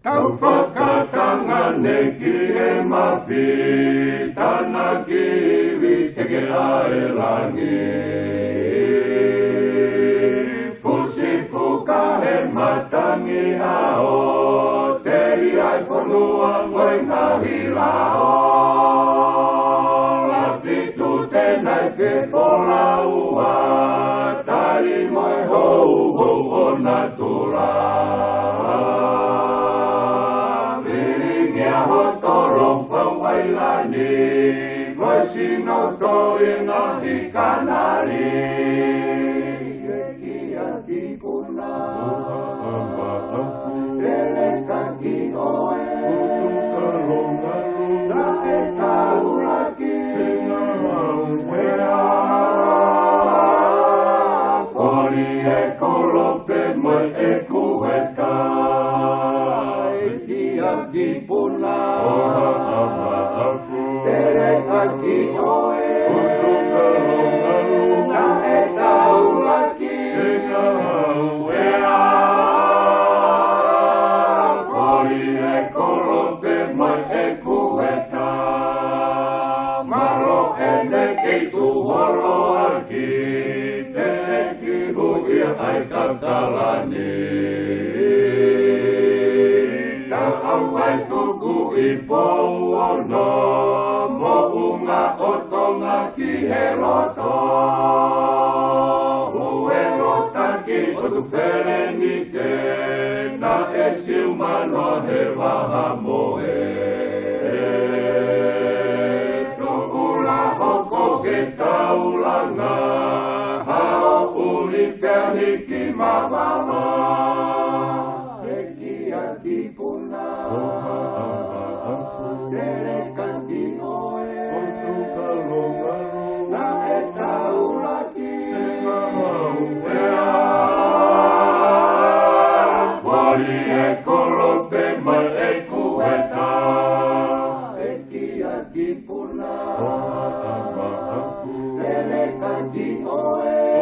Taupakatangane ki e mawhita na kiwi teke ae langi. Pusipuka he matangi ao, te iai ponua ngoi ngahi lao. Lapitu tenai ke pola ua, tai moi hou hou o natura. Viringia ho torong pau ailani, ngoi sino to ingahi kanari. Telekanti oe